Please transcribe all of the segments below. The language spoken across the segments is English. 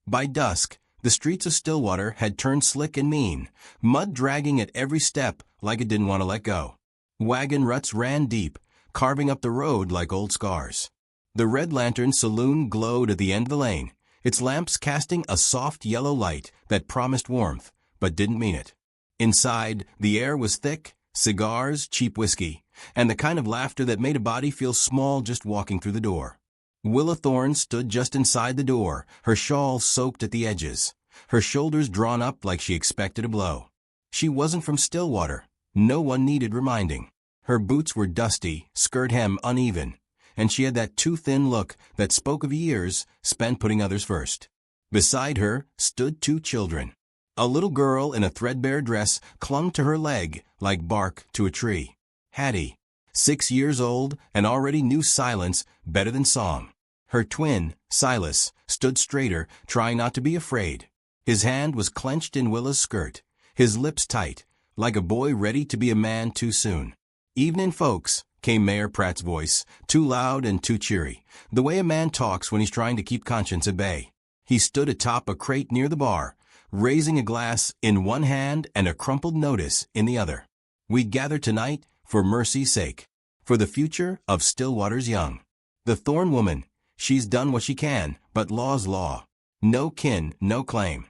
By dusk, the streets of Stillwater had turned slick and mean, mud dragging at every step like it didn't want to let go. Wagon ruts ran deep, carving up the road like old scars. The Red Lantern Saloon glowed at the end of the lane, its lamps casting a soft yellow light that promised warmth, but didn't mean it. Inside, the air was thick, cigars, cheap whiskey, and the kind of laughter that made a body feel small just walking through the door. Willa Thorne stood just inside the door, her shawl soaked at the edges, her shoulders drawn up like she expected a blow. She wasn't from Stillwater. No one needed reminding. Her boots were dusty, skirt hem uneven, and she had that too-thin look that spoke of years spent putting others first. Beside her stood two children. A little girl in a threadbare dress clung to her leg like bark to a tree. Hattie, 6 years old, and already knew silence better than song. Her twin, Silas, stood straighter, trying not to be afraid. His hand was clenched in Willa's skirt, his lips tight, like a boy ready to be a man too soon. "Evenin', folks," came Mayor Pratt's voice, too loud and too cheery, the way a man talks when he's trying to keep conscience at bay. He stood atop a crate near the bar, raising a glass in one hand and a crumpled notice in the other. "We gather tonight for mercy's sake, for the future of Stillwater's young. The Thorne woman, she's done what she can, but law's law. No kin, no claim."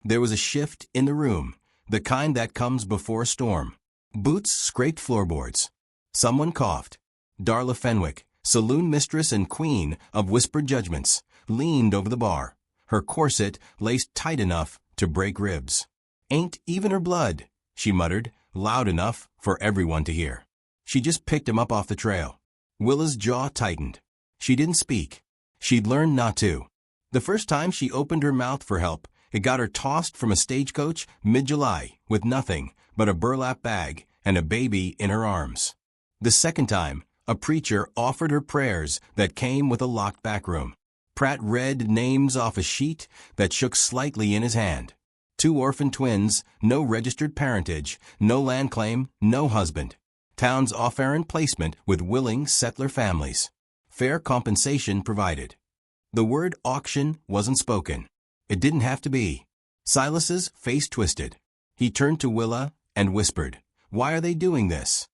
There was a shift in the room, the kind that comes before a storm. Boots scraped floorboards. Someone coughed. Darla Fenwick, saloon mistress and queen of whispered judgments, leaned over the bar, her corset laced tight enough to break ribs. "Ain't even her blood," she muttered, loud enough for everyone to hear. She just picked him up off the trail. Willa's jaw tightened. She didn't speak. She'd learned not to. The first time she opened her mouth for help, it got her tossed from a stagecoach mid-July with nothing but a burlap bag and a baby in her arms. The second time, a preacher offered her prayers that came with a locked back room. Pratt read names off a sheet that shook slightly in his hand. 2 orphan twins, no registered parentage, no land claim, no husband. Town's off-errand placement with willing settler families. Fair compensation provided. The word auction wasn't spoken. It didn't have to be. Silas's face twisted. He turned to Willa and whispered, "Why are they doing this?"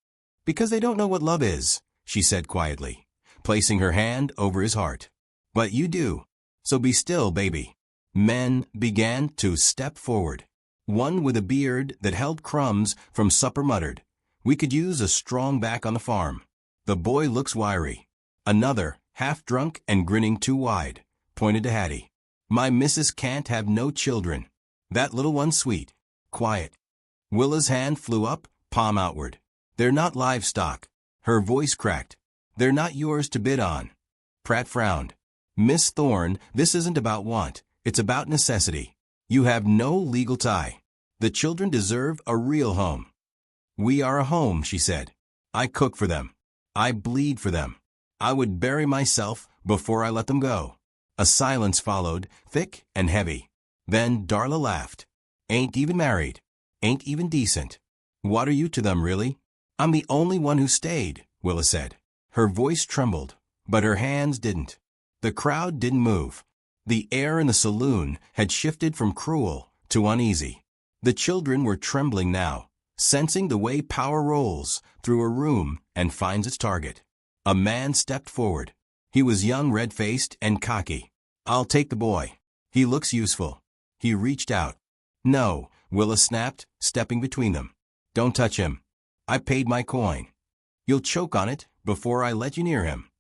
"Because they don't know what love is," she said quietly, placing her hand over his heart. "But you do. So be still, baby." Men began to step forward. One with a beard that held crumbs from supper muttered, "We could use a strong back on the farm. The boy looks wiry." Another, half drunk and grinning too wide, pointed to Hattie. "My missus can't have no children. That little one's sweet. Quiet." Willa's hand flew up, palm outward. "They're not livestock." Her voice cracked. "They're not yours to bid on." Pratt frowned. "Miss Thorne, this isn't about want. It's about necessity. You have no legal tie. The children deserve a real home." "We are a home," she said. "I cook for them. I bleed for them. I would bury myself before I let them go." A silence followed, thick and heavy. Then Darla laughed. "Ain't even married. Ain't even decent. What are you to them, really?" "I'm the only one who stayed," Willa said. Her voice trembled, but her hands didn't. The crowd didn't move. The air in the saloon had shifted from cruel to uneasy. The children were trembling now, sensing the way power rolls through a room and finds its target. A man stepped forward. He was young, red-faced, and cocky. "I'll take the boy. He looks useful." He reached out. "No," Willa snapped, stepping between them. "Don't touch him. I paid my coin. You'll choke on it before I let you near him."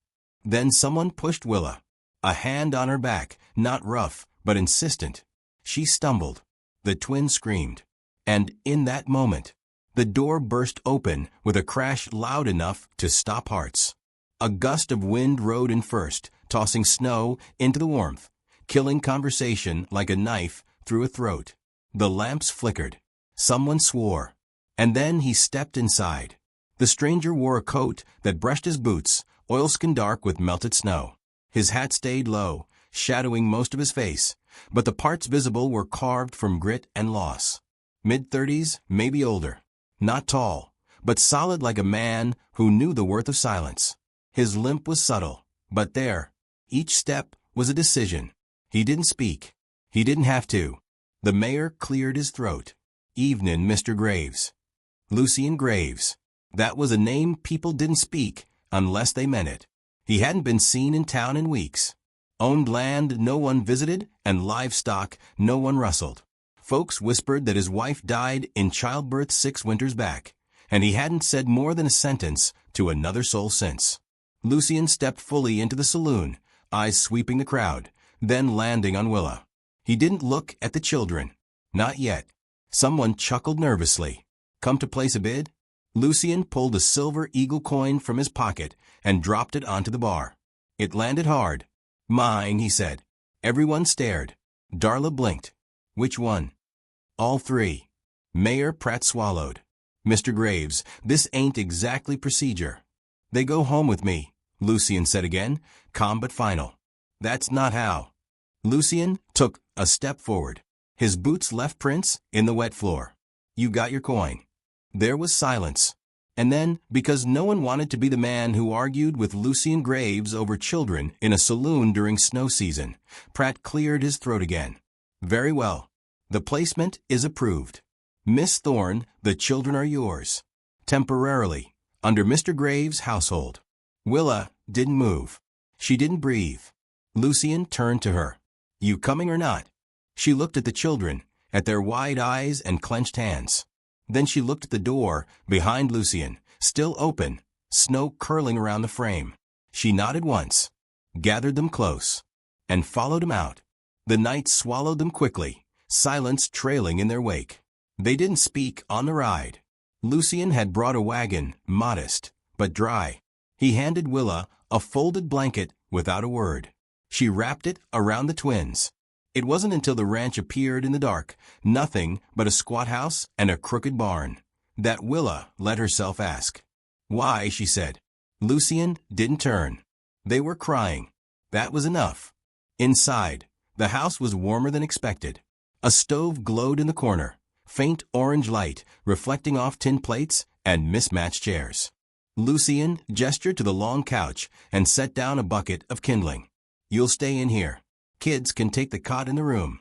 Then someone pushed Willa. A hand on her back, not rough, but insistent. She stumbled. The twin screamed. And in that moment, the door burst open with a crash loud enough to stop hearts. A gust of wind rode in first, tossing snow into the warmth, killing conversation like a knife through a throat. The lamps flickered. Someone swore. And then he stepped inside. The stranger wore a coat that brushed his boots, oilskin dark with melted snow. His hat stayed low, shadowing most of his face, but the parts visible were carved from grit and loss. Mid-30s, maybe older. Not tall, but solid like a man who knew the worth of silence. His limp was subtle, but there. Each step was a decision. He didn't speak. He didn't have to. The mayor cleared his throat. "Evenin', Mr. Graves." Lucian Graves. That was a name people didn't speak unless they meant it. He hadn't been seen in town in weeks. Owned land no one visited, and livestock no one rustled. Folks whispered that his wife died in childbirth 6 winters back, and he hadn't said more than a sentence to another soul since. Lucian stepped fully into the saloon, eyes sweeping the crowd, then landing on Willa. He didn't look at the children. Not yet. Someone chuckled nervously. "Come to place a bid?" Lucian pulled a silver eagle coin from his pocket and dropped it onto the bar. It landed hard. "Mine," he said. Everyone stared. Darla blinked. "Which one?" "All 3. Mayor Pratt swallowed. "Mr. Graves, this ain't exactly procedure." "They go home with me," Lucian said again, calm but final. "That's not how." Lucian took a step forward. His boots left prints in the wet floor. "You got your coin." There was silence. And then, because no one wanted to be the man who argued with Lucian Graves over children in a saloon during snow season, Pratt cleared his throat again. "Very well. The placement is approved. Miss Thorne, the children are yours. Temporarily, under Mr. Graves' household." Willa didn't move. She didn't breathe. Lucian turned to her. "You coming or not?" She looked at the children, at their wide eyes and clenched hands. Then she looked at the door behind Lucian, still open, snow curling around the frame. She nodded once, gathered them close, and followed him out. The night swallowed them quickly, silence trailing in their wake. They didn't speak on the ride. Lucian had brought a wagon, modest, but dry. He handed Willa a folded blanket without a word. She wrapped it around the twins. It wasn't until the ranch appeared in the dark, nothing but a squat house and a crooked barn, that Willa let herself ask. "Why?" she said. Lucian didn't turn. They were crying. That was enough. Inside, the house was warmer than expected. A stove glowed in the corner, faint orange light reflecting off tin plates and mismatched chairs. Lucian gestured to the long couch and set down a bucket of kindling. "You'll stay in here. Kids can take the cot in the room."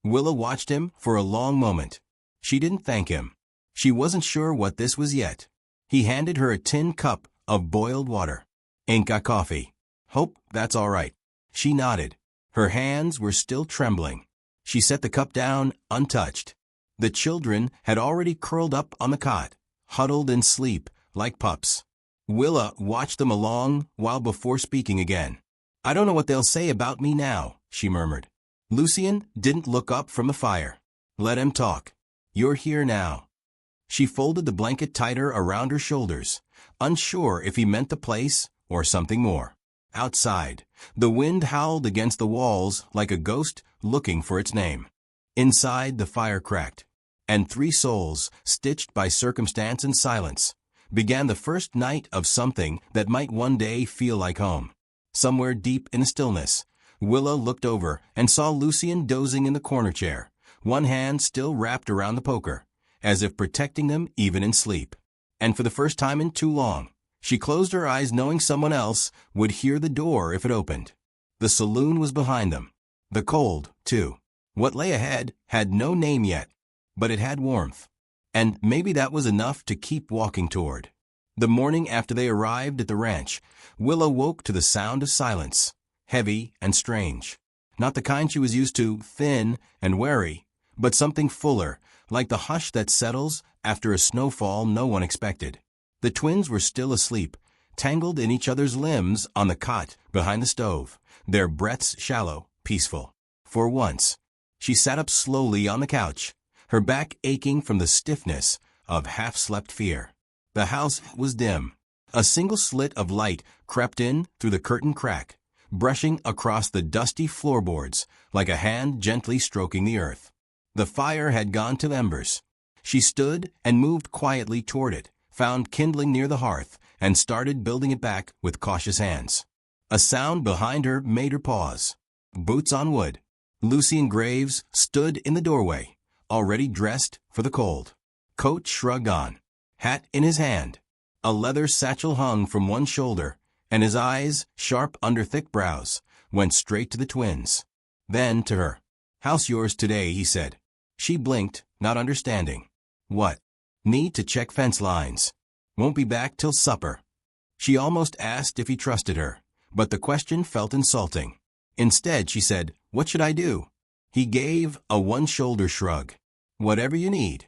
Willa watched him for a long moment. She didn't thank him. She wasn't sure what this was yet. He handed her a tin cup of boiled water. "Ain't got coffee." "Hope that's all right." She nodded. Her hands were still trembling. She set the cup down untouched. The children had already curled up on the cot, huddled in sleep like pups. Willa watched them a long while before speaking again. "I don't know what they'll say about me now," she murmured. Lucian didn't look up from the fire. "Let him talk. You're here now." She folded the blanket tighter around her shoulders, unsure if he meant the place or something more. Outside, the wind howled against the walls like a ghost looking for its name. Inside, the fire cracked, and 3 souls, stitched by circumstance and silence, began the first night of something that might one day feel like home. Somewhere deep in the stillness, Willa looked over and saw Lucian dozing in the corner chair, one hand still wrapped around the poker, as if protecting them even in sleep. And for the first time in too long, she closed her eyes knowing someone else would hear the door if it opened. The saloon was behind them. The cold, too. What lay ahead had no name yet, but it had warmth. And maybe that was enough to keep walking toward. The morning after they arrived at the ranch, Willa woke to the sound of silence, heavy and strange. Not the kind she was used to, thin and wary, but something fuller, like the hush that settles after a snowfall no one expected. The twins were still asleep, tangled in each other's limbs on the cot behind the stove, their breaths shallow, peaceful. For once, she sat up slowly on the couch, her back aching from the stiffness of half-slept fear. The house was dim. A single slit of light crept in through the curtain crack, brushing across the dusty floorboards like a hand gently stroking the earth. The fire had gone to embers. She stood and moved quietly toward it, found kindling near the hearth, and started building it back with cautious hands. A sound behind her made her pause. Boots on wood. Lucian Graves stood in the doorway, already dressed for the cold. Coat shrugged on, hat in his hand. A leather satchel hung from one shoulder, and his eyes, sharp under thick brows, went straight to the twins, then to her. House yours today, he said. She blinked, not understanding. What? Need to check fence lines. Won't be back till supper. She almost asked if he trusted her, but the question felt insulting. Instead, she said, What should I do? He gave a one-shoulder shrug. Whatever you need.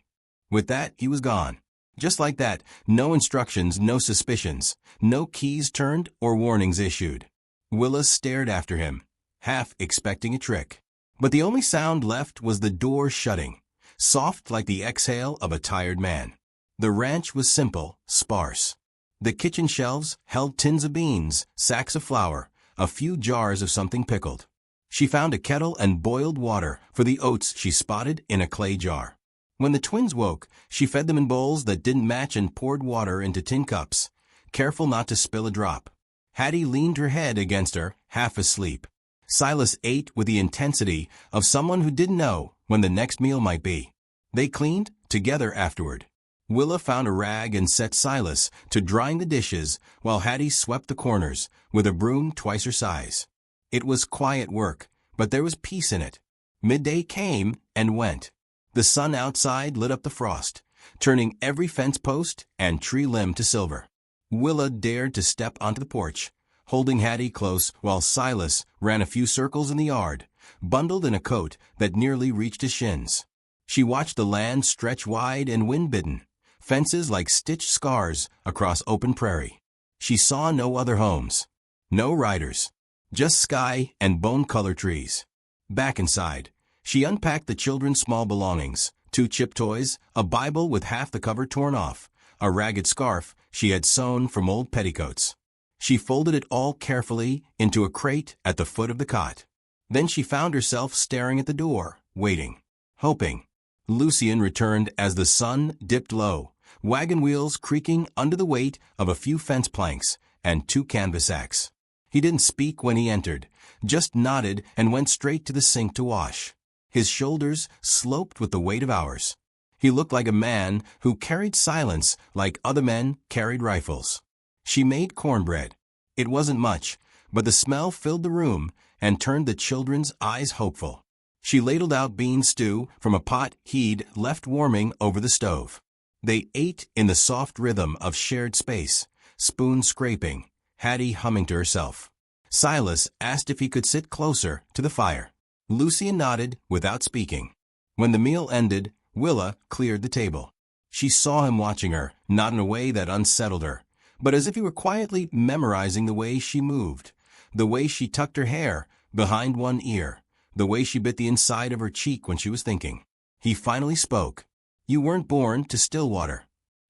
With that, he was gone. Just like that, no instructions, no suspicions, no keys turned or warnings issued. Willa stared after him, half expecting a trick. But the only sound left was the door shutting, soft like the exhale of a tired man. The ranch was simple, sparse. The kitchen shelves held tins of beans, sacks of flour, a few jars of something pickled. She found a kettle and boiled water for the oats she spotted in a clay jar. When the twins woke, she fed them in bowls that didn't match and poured water into tin cups, careful not to spill a drop. Hattie leaned her head against her, half asleep. Silas ate with the intensity of someone who didn't know when the next meal might be. They cleaned together afterward. Willa found a rag and set Silas to drying the dishes while Hattie swept the corners with a broom twice her size. It was quiet work, but there was peace in it. Midday came and went. The sun outside lit up the frost, turning every fence post and tree limb to silver. Willa dared to step onto the porch, holding Hattie close while Silas ran a few circles in the yard, bundled in a coat that nearly reached his shins. She watched the land stretch wide and wind-bitten, fences like stitched scars across open prairie. She saw no other homes, no riders, just sky and bone-colored trees. Back inside, she unpacked the children's small belongings, 2 chip toys, a Bible with half the cover torn off, a ragged scarf she had sewn from old petticoats. She folded it all carefully into a crate at the foot of the cot. Then she found herself staring at the door, waiting, hoping. Lucien returned as the sun dipped low, wagon wheels creaking under the weight of a few fence planks and 2 canvas sacks. He didn't speak when he entered, just nodded and went straight to the sink to wash. His shoulders sloped with the weight of hours. He looked like a man who carried silence like other men carried rifles. She made cornbread. It wasn't much, but the smell filled the room and turned the children's eyes hopeful. She ladled out bean stew from a pot he'd left warming over the stove. They ate in the soft rhythm of shared space, spoon scraping, Hattie humming to herself. Silas asked if he could sit closer to the fire. Lucien nodded without speaking. When the meal ended, Willa cleared the table. She saw him watching her, not in a way that unsettled her, but as if he were quietly memorizing the way she moved, the way she tucked her hair behind one ear, the way she bit the inside of her cheek when she was thinking. He finally spoke. You weren't born to Stillwater.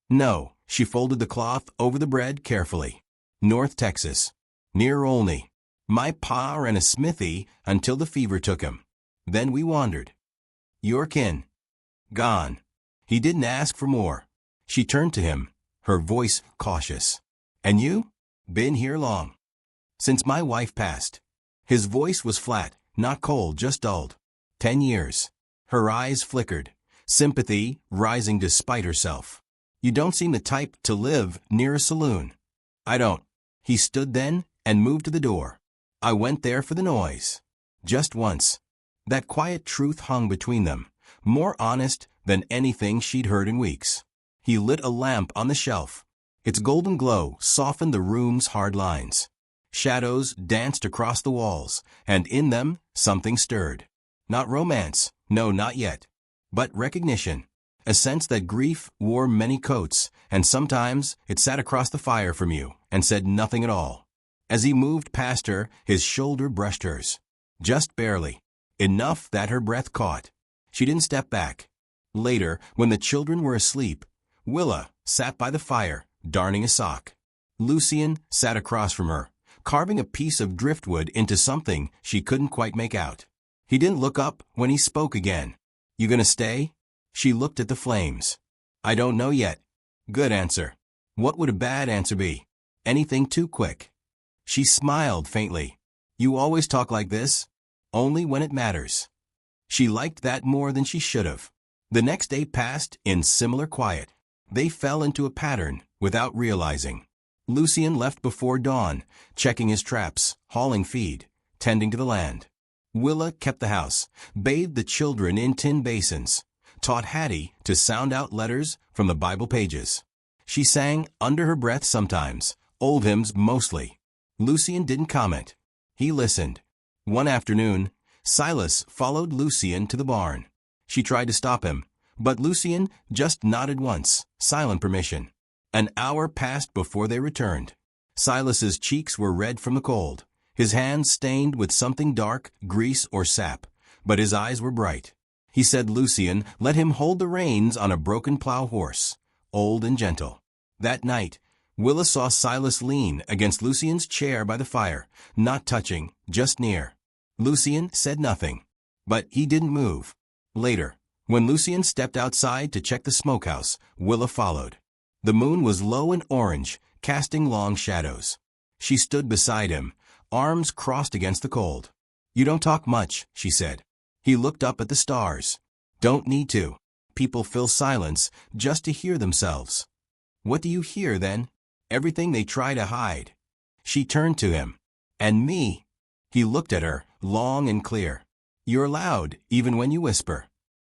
No, she folded the cloth over the bread carefully. North Texas, near Olney. My pa ran a smithy until the fever took him. Then we wandered. Your kin. Gone. He didn't ask for more. She turned to him, her voice cautious. And you? Been here long. Since my wife passed. His voice was flat, not cold, just dulled. 10 years. Her eyes flickered, sympathy rising despite herself. You don't seem the type to live near a saloon. I don't. He stood then and moved to the door. I went there for the noise. Just once. That quiet truth hung between them, more honest than anything she'd heard in weeks. He lit a lamp on the shelf. Its golden glow softened the room's hard lines. Shadows danced across the walls, and in them something stirred. Not romance, no, not yet. But recognition. A sense that grief wore many coats, and sometimes it sat across the fire from you and said nothing at all. As he moved past her, his shoulder brushed hers. Just barely. Enough that her breath caught. She didn't step back. Later, when the children were asleep, Willa sat by the fire, darning a sock. Lucien sat across from her, carving a piece of driftwood into something she couldn't quite make out. He didn't look up when he spoke again. You gonna stay? She looked at the flames. I don't know yet. Good answer. What would a bad answer be? Anything too quick. She smiled faintly. You always talk like this? Only when it matters. She liked that more than she should have. The next day passed in similar quiet. They fell into a pattern without realizing. Lucien left before dawn, checking his traps, hauling feed, tending to the land. Willa kept the house, bathed the children in tin basins, taught Hattie to sound out letters from the Bible pages. She sang under her breath sometimes, old hymns mostly. Lucien didn't comment. He listened. One afternoon, Silas followed Lucien to the barn. She tried to stop him, but Lucien just nodded once, silent permission. An hour passed before they returned. Silas's cheeks were red from the cold, his hands stained with something dark, grease or sap, but his eyes were bright. He said Lucien let him hold the reins on a broken plow horse, old and gentle. That night, Willa saw Silas lean against Lucien's chair by the fire, not touching, just near. Lucien said nothing, but he didn't move. Later, when Lucien stepped outside to check the smokehouse, Willa followed. The moon was low and orange, casting long shadows. She stood beside him, arms crossed against the cold. "You don't talk much," she said. He looked up at the stars. "Don't need to. People fill silence just to hear themselves." "What do you hear, then?" "Everything they try to hide." She turned to him. "And me." He looked at her, long and clear. "You're loud, even when you whisper."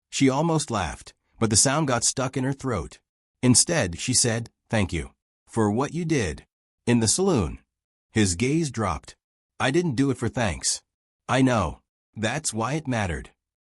She almost laughed, but the sound got stuck in her throat. Instead, she said, "Thank you. For what you did. In the saloon." His gaze dropped. "I didn't do it for thanks." "I know. That's why it mattered."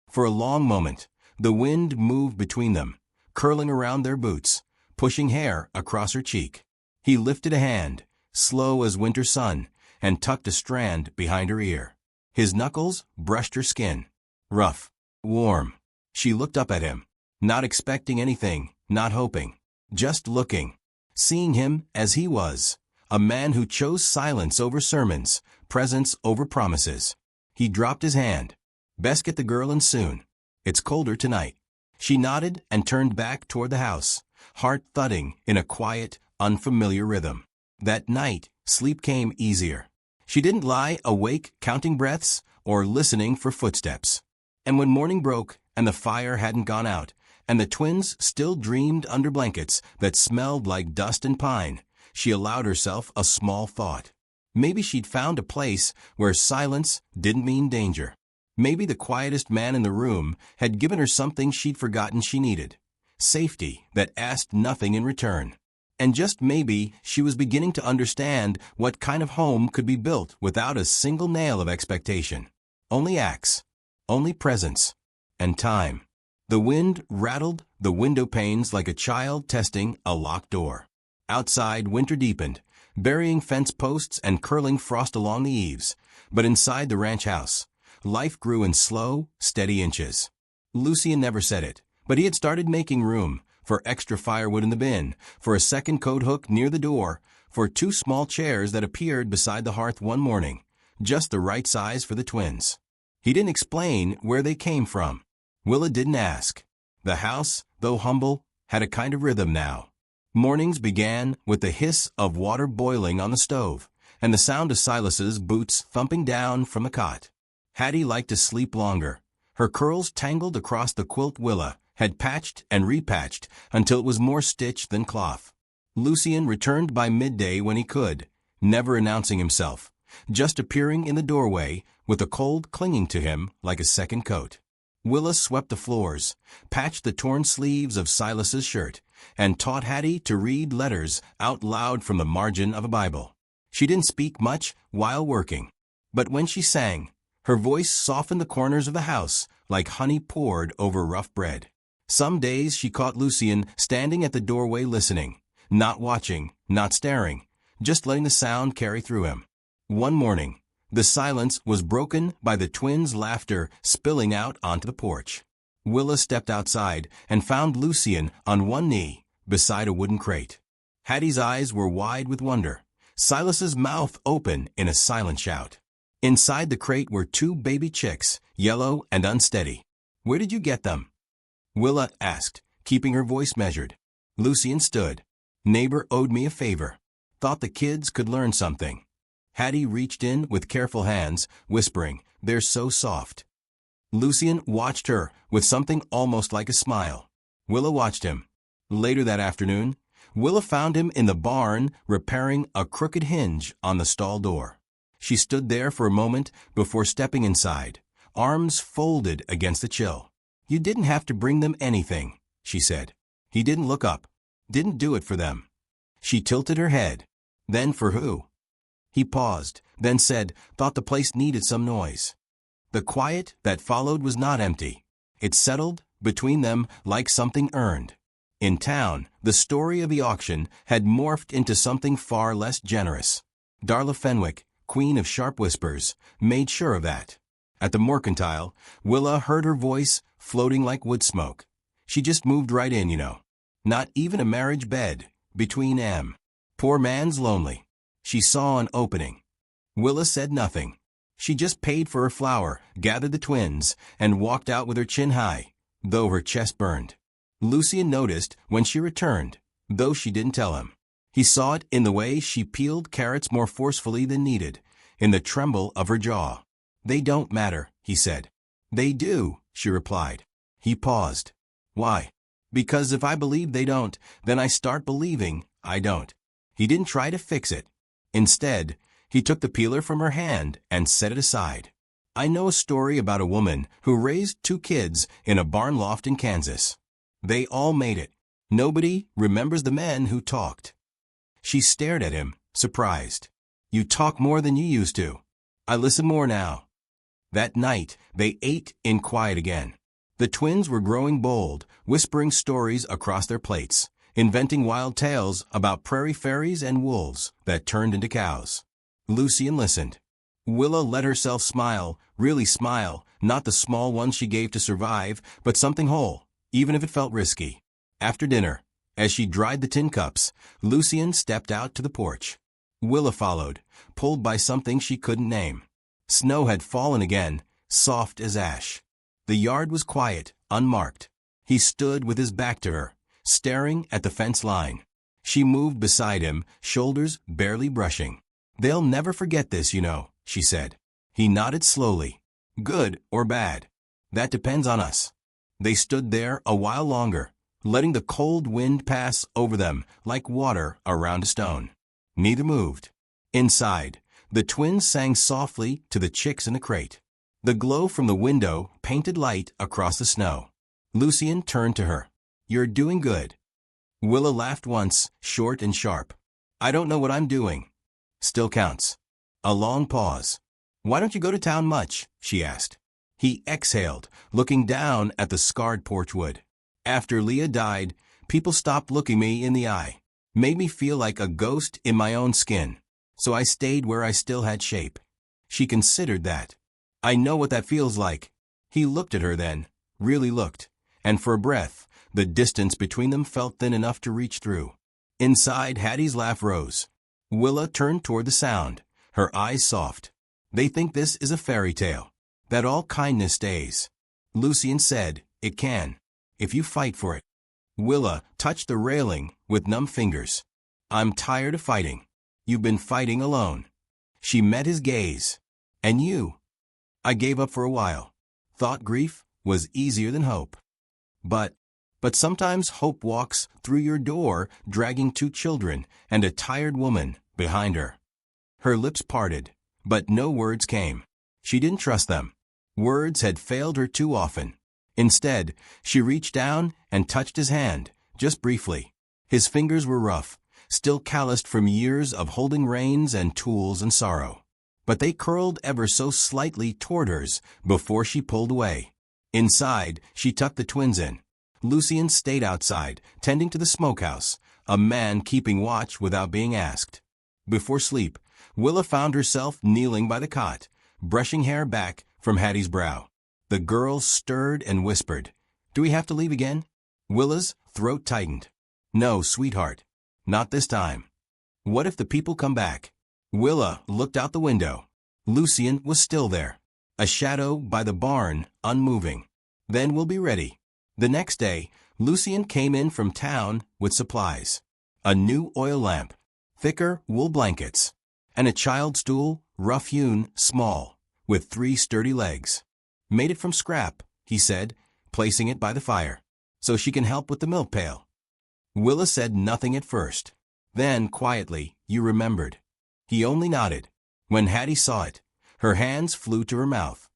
For a long moment, the wind moved between them, curling around their boots, pushing hair across her cheek. He lifted a hand, slow as winter sun, and tucked a strand behind her ear. His knuckles brushed her skin. Rough. Warm. She looked up at him, not expecting anything, not hoping, just looking, seeing him as he was, a man who chose silence over sermons, presence over promises. He dropped his hand. "Best get the girl in soon. It's colder tonight." She nodded and turned back toward the house, heart thudding in a quiet, unfamiliar rhythm. That night, sleep came easier. She didn't lie awake counting breaths or listening for footsteps. And when morning broke and the fire hadn't gone out, and the twins still dreamed under blankets that smelled like dust and pine, she allowed herself a small thought. Maybe she'd found a place where silence didn't mean danger. Maybe the quietest man in the room had given her something she'd forgotten she needed. Safety that asked nothing in return. And just maybe she was beginning to understand what kind of home could be built without a single nail of expectation. Only acts. Only presence. And time. The wind rattled the window panes like a child testing a locked door. Outside, winter deepened, burying fence posts and curling frost along the eaves. But inside the ranch house, life grew in slow, steady inches. Lucien never said it, but he had started making room for extra firewood in the bin, for a second coat hook near the door, for 2 small chairs that appeared beside the hearth one morning, just the right size for the twins. He didn't explain where they came from. Willa didn't ask. The house, though humble, had a kind of rhythm now. Mornings began with the hiss of water boiling on the stove, and the sound of Silas's boots thumping down from the cot. Hattie liked to sleep longer. Her curls tangled across the quilt Willa had patched and repatched until it was more stitch than cloth. Lucien returned by midday when he could, never announcing himself, just appearing in the doorway with the cold clinging to him like a second coat. Willa swept the floors, patched the torn sleeves of Silas's shirt, and taught Hattie to read letters out loud from the margin of a Bible. She didn't speak much while working, but when she sang, her voice softened the corners of the house like honey poured over rough bread. Some days she caught Lucien standing at the doorway listening, not watching, not staring, just letting the sound carry through him. One morning, the silence was broken by the twins' laughter spilling out onto the porch. Willa stepped outside and found Lucien on one knee beside a wooden crate. Hattie's eyes were wide with wonder, Silas's mouth open in a silent shout. Inside the crate were 2 baby chicks, yellow and unsteady. "Where did you get them?" Willa asked, keeping her voice measured. Lucien stood. "Neighbor owed me a favor. Thought the kids could learn something." Hattie reached in with careful hands, whispering, "They're so soft." Lucien watched her with something almost like a smile. Willa watched him. Later that afternoon, Willa found him in the barn repairing a crooked hinge on the stall door. She stood there for a moment before stepping inside, arms folded against the chill. "You didn't have to bring them anything," she said. He didn't look up. Didn't do it for them. She tilted her head. "Then for who?" He paused, then said, "Thought the place needed some noise." The quiet that followed was not empty. It settled between them like something earned. In town, the story of the auction had morphed into something far less generous. Darla Fenwick, queen of sharp whispers, made sure of that. At the mercantile, Willa heard her voice floating like wood smoke. "She just moved right in, you know. Not even a marriage bed between 'em. Poor man's lonely." She saw an opening. Willa said nothing. She just paid for her flour, gathered the twins, and walked out with her chin high, though her chest burned. Lucian noticed when she returned, though she didn't tell him. He saw it in the way she peeled carrots more forcefully than needed, in the tremble of her jaw. "They don't matter," he said. "They do," she replied. He paused. "Why?" "Because if I believe they don't, then I start believing I don't." He didn't try to fix it. Instead, he took the peeler from her hand and set it aside. "I know a story about a woman who raised 2 kids in a barn loft in Kansas. They all made it. Nobody remembers the men who talked." She stared at him, surprised. "You talk more than you used to." "I listen more now." That night, they ate in quiet again. The twins were growing bold, whispering stories across their plates, inventing wild tales about prairie fairies and wolves that turned into cows. Lucian listened. Willa let herself smile, really smile, not the small one she gave to survive, but something whole, even if it felt risky. After dinner, as she dried the tin cups, Lucian stepped out to the porch. Willa followed, pulled by something she couldn't name. Snow had fallen again, soft as ash. The yard was quiet, unmarked. He stood with his back to her, staring at the fence line. She moved beside him, shoulders barely brushing. "They'll never forget this, you know," she said. He nodded slowly. "Good or bad? That depends on us." They stood there a while longer, letting the cold wind pass over them like water around a stone. Neither moved. Inside, the twins sang softly to the chicks in the crate. The glow from the window painted light across the snow. Lucian turned to her. "You're doing good." Willa laughed once, short and sharp. "I don't know what I'm doing." "Still counts." A long pause. "Why don't you go to town much?" she asked. He exhaled, looking down at the scarred porchwood. "After Leah died, people stopped looking me in the eye. Made me feel like a ghost in my own skin. So I stayed where I still had shape." She considered that. "I know what that feels like." He looked at her then, really looked, and for a breath, the distance between them felt thin enough to reach through. Inside, Hattie's laugh rose. Willa turned toward the sound, her eyes soft. "They think this is a fairy tale, that all kindness stays." Lucian said, "It can, if you fight for it." Willa touched the railing with numb fingers. "I'm tired of fighting." "You've been fighting alone." She met his gaze. "And you?" "I gave up for a while. Thought grief was easier than hope. But sometimes hope walks through your door dragging 2 children and a tired woman behind her." Her lips parted, but no words came. She didn't trust them. Words had failed her too often. Instead, she reached down and touched his hand, just briefly. His fingers were rough, still calloused from years of holding reins and tools and sorrow. But they curled ever so slightly toward hers before she pulled away. Inside, she tucked the twins in. Lucian stayed outside, tending to the smokehouse, a man keeping watch without being asked. Before sleep, Willa found herself kneeling by the cot, brushing hair back from Hattie's brow. The girls stirred and whispered. "Do we have to leave again?" Willa's throat tightened. "No, sweetheart. Not this time." "What if the people come back?" Willa looked out the window. Lucian was still there, a shadow by the barn, unmoving. "Then we'll be ready." The next day, Lucian came in from town with supplies. A new oil lamp, thicker wool blankets, and a child stool, rough-hewn, small, with 3 sturdy legs. "Made it from scrap," he said, placing it by the fire, "so she can help with the milk pail." Willa said nothing at first. Then, quietly, "You remembered." He only nodded. When Hattie saw it, her hands flew to her mouth.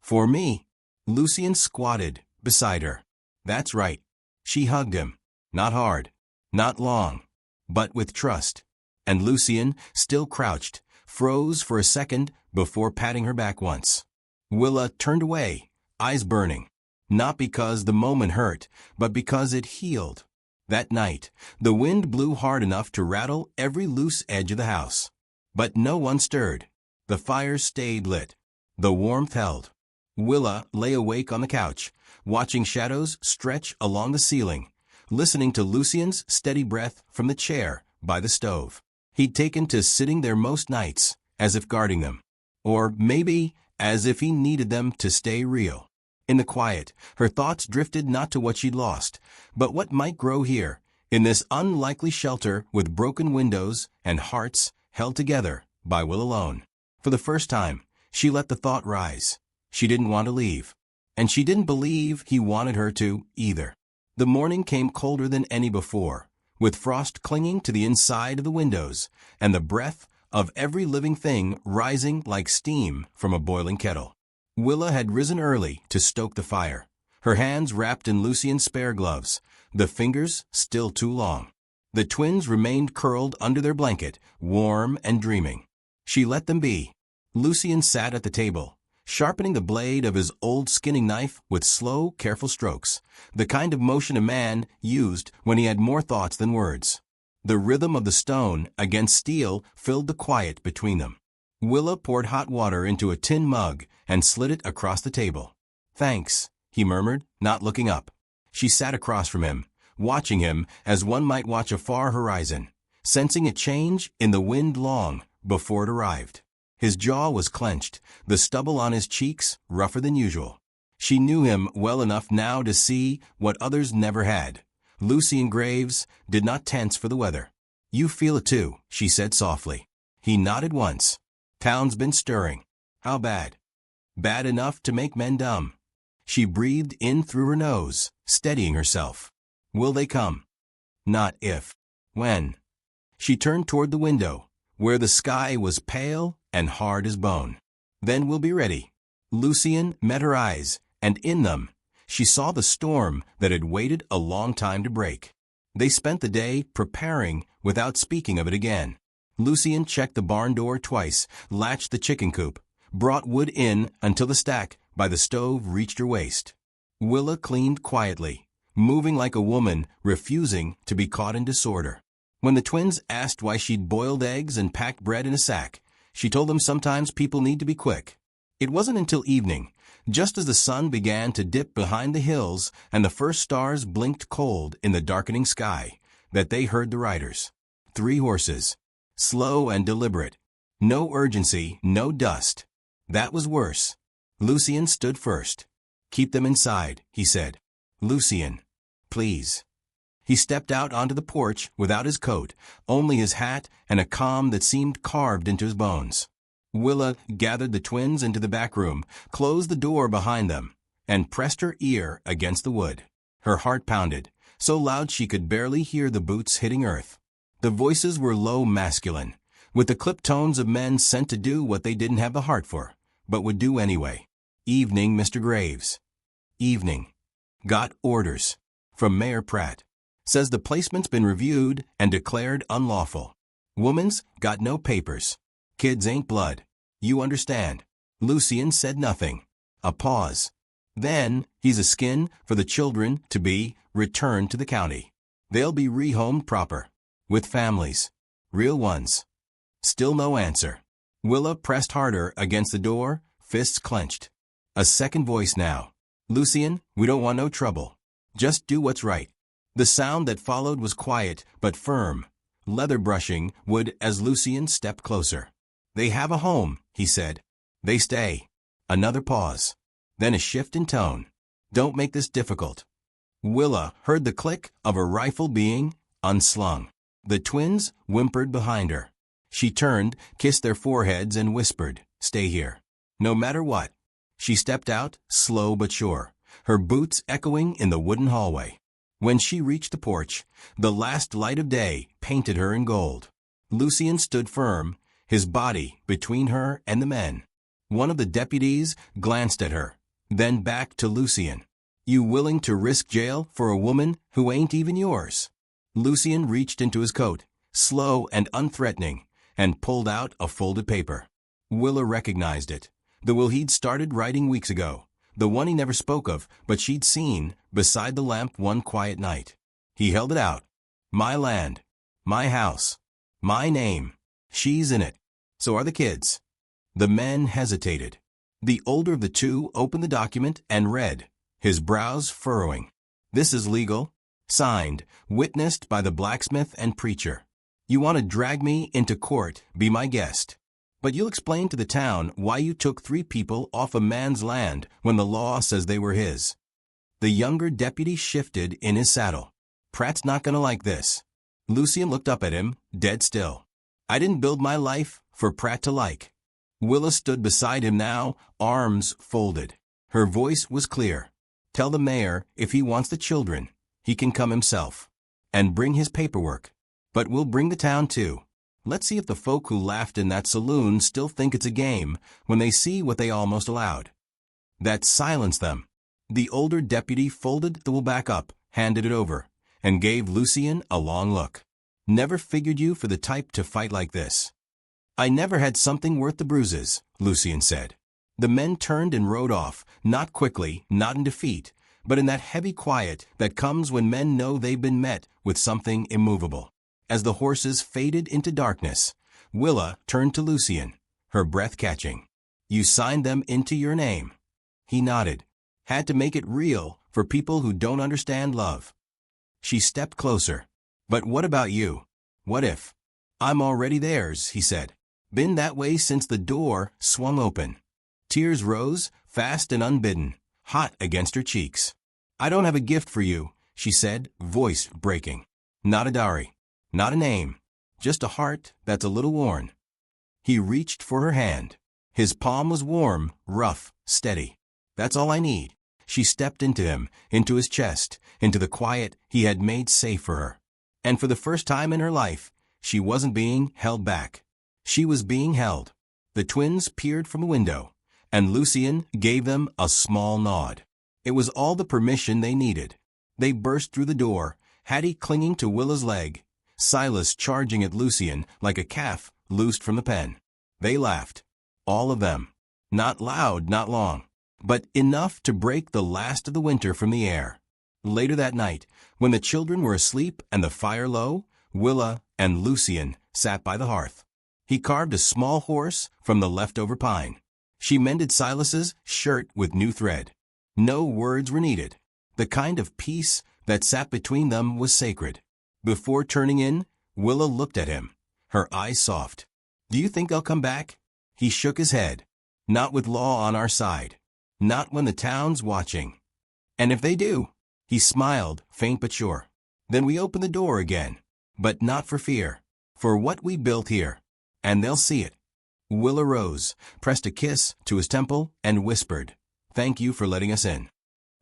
For me. Lucien squatted beside her. That's right. She hugged him. Not hard. Not long. But with trust. And Lucien, still crouched, froze for a second before patting her back once. Willa turned away, eyes burning. Not because the moment hurt, but because it healed. That night, the wind blew hard enough to rattle every loose edge of the house. But no one stirred. The fire stayed lit. The warmth held. Willa lay awake on the couch, watching shadows stretch along the ceiling, listening to Lucien's steady breath from the chair by the stove. He'd taken to sitting there most nights, as if guarding them. Or maybe as if he needed them to stay real. In the quiet, her thoughts drifted not to what she'd lost, but what might grow here, in this unlikely shelter with broken windows and hearts held together by will alone. For the first time, she let the thought rise. She didn't want to leave. And she didn't believe he wanted her to, either. The morning came colder than any before, with frost clinging to the inside of the windows, and the breath of every living thing rising like steam from a boiling kettle. Willa had risen early to stoke the fire, her hands wrapped in Lucien's spare gloves, the fingers still too long. The twins remained curled under their blanket, warm and dreaming. She let them be. Lucien sat at the table, sharpening the blade of his old skinning knife with slow, careful strokes, the kind of motion a man used when he had more thoughts than words. The rhythm of the stone against steel filled the quiet between them. Willa poured hot water into a tin mug and slid it across the table. "Thanks," he murmured, not looking up. She sat across from him, watching him as one might watch a far horizon, sensing a change in the wind long before it arrived. His jaw was clenched, the stubble on his cheeks rougher than usual. She knew him well enough now to see what others never had. Lucien Graves did not tense for the weather. "You feel it too," she said softly. He nodded once. "Town's been stirring." "How bad?" "Bad enough to make men dumb." She breathed in through her nose, steadying herself. "Will they come?" "Not if. When?" She turned toward the window, where the sky was pale and hard as bone. "Then we'll be ready." Lucien met her eyes, and in them, she saw the storm that had waited a long time to break. They spent the day preparing without speaking of it again. Lucien checked the barn door twice, latched the chicken coop, brought wood in until the stack by the stove reached her waist. Willa cleaned quietly, moving like a woman refusing to be caught in disorder. When the twins asked why she'd boiled eggs and packed bread in a sack, she told them sometimes people need to be quick. It wasn't until evening, just as the sun began to dip behind the hills and the first stars blinked cold in the darkening sky, that they heard the riders. 3 horses. Slow and deliberate. No urgency, no dust. That was worse. Lucien stood first. "Keep them inside," he said. "Lucien, please." He stepped out onto the porch without his coat, only his hat and a calm that seemed carved into his bones. Willa gathered the twins into the back room, closed the door behind them, and pressed her ear against the wood. Her heart pounded, so loud she could barely hear the boots hitting earth. The voices were low masculine, with the clipped tones of men sent to do what they didn't have the heart for, but would do anyway. "Evening, Mr. Graves." "Evening." "Got orders. From Mayor Pratt. Says the placement's been reviewed and declared unlawful. Woman's got no papers. Kids ain't blood. You understand." Lucien said nothing. A pause. "Then, he's a skin for the children to be returned to the county. They'll be rehomed proper. With families. Real ones." Still no answer. Willa pressed harder against the door, fists clenched. A second voice now. "Lucien, we don't want no trouble. Just do what's right." The sound that followed was quiet but firm, leather brushing wood as Lucien stepped closer. "They have a home," he said. "They stay." Another pause. Then a shift in tone. "Don't make this difficult." Willa heard the click of a rifle being unslung. The twins whimpered behind her. She turned, kissed their foreheads, and whispered, "Stay here. No matter what." She stepped out, slow but sure, her boots echoing in the wooden hallway. When she reached the porch, the last light of day painted her in gold. Lucien stood firm, his body between her and the men. One of the deputies glanced at her, Then back to Lucien. You willing to risk jail for a woman who ain't even yours? Lucien reached into his coat, slow and unthreatening, and pulled out a folded paper. Willa recognized it. The will he'd started writing weeks ago. The one he never spoke of, but she'd seen beside the lamp one quiet night. He held it out. My land. My house. My name. She's in it. So are the kids. The men hesitated. The older of the two opened the document and read, his brows furrowing. This is legal. Signed, witnessed by the blacksmith and preacher. You want to drag me into court, be my guest. But you'll explain to the town why you took 3 people off a man's land when the law says they were his. The younger deputy shifted in his saddle. Pratt's not going to like this. Lucien looked up at him, dead still. I didn't build my life for Pratt to like. Willa stood beside him now, arms folded. Her voice was clear. Tell the mayor if he wants the children, he can come himself. And bring his paperwork. But we'll bring the town too. Let's see if the folk who laughed in that saloon still think it's a game when they see what they almost allowed. That silenced them. The older deputy folded the will back up, handed it over, and gave Lucien a long look. Never figured you for the type to fight like this. I never had something worth the bruises, Lucien said. The men turned and rode off, not quickly, not in defeat, but in that heavy quiet that comes when men know they've been met with something immovable. As the horses faded into darkness, Willa turned to Lucien, her breath catching. You signed them into your name. He nodded. Had to make it real for people who don't understand love. She stepped closer. But what about you? What if? I'm already theirs, he said. Been that way since the door swung open. Tears rose, fast and unbidden, hot against her cheeks. I don't have a gift for you, she said, voice breaking. Not a dowry. Not a name. Just a heart that's a little worn. He reached for her hand. His palm was warm, rough, steady. That's all I need. She stepped into him, into his chest, into the quiet he had made safe for her. And for the first time in her life, she wasn't being held back. She was being held. The twins peered from a window, and Lucien gave them a small nod. It was all the permission they needed. They burst through the door, Hattie clinging to Willa's leg, Silas charging at Lucien like a calf loosed from the pen. They laughed. All of them. Not loud, not long, but enough to break the last of the winter from the air. Later that night, when the children were asleep and the fire low, Willa and Lucien sat by the hearth. He carved a small horse from the leftover pine. She mended Silas's shirt with new thread. No words were needed. The kind of peace that sat between them was sacred. Before turning in, Willa looked at him, her eyes soft. Do you think they'll come back? He shook his head. Not with law on our side. Not when the town's watching. And if they do? He smiled, faint but sure. Then we open the door again. But not for fear. For what we built here. And they'll see it. Willa rose, pressed a kiss to his temple, and whispered, Thank you for letting us in.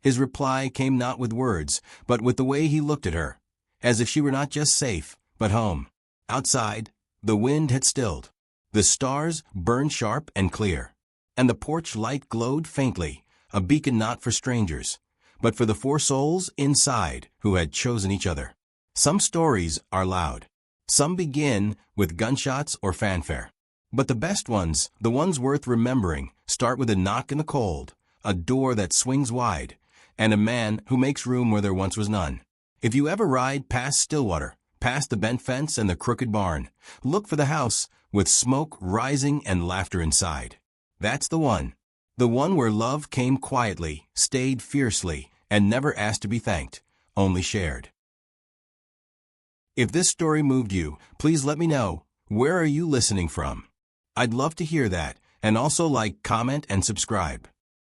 His reply came not with words, but with the way he looked at her. As if she were not just safe, but home. Outside, the wind had stilled. The stars burned sharp and clear. And the porch light glowed faintly, a beacon not for strangers, but for the 4 souls inside who had chosen each other. Some stories are loud. Some begin with gunshots or fanfare. But the best ones, the ones worth remembering, start with a knock in the cold, a door that swings wide, and a man who makes room where there once was none. If you ever ride past Stillwater, past the bent fence and the crooked barn, look for the house with smoke rising and laughter inside. That's the one. The one where love came quietly, stayed fiercely, and never asked to be thanked, only shared. If this story moved you, please let me know. Where are you listening from? I'd love to hear that, and also like, comment, and subscribe.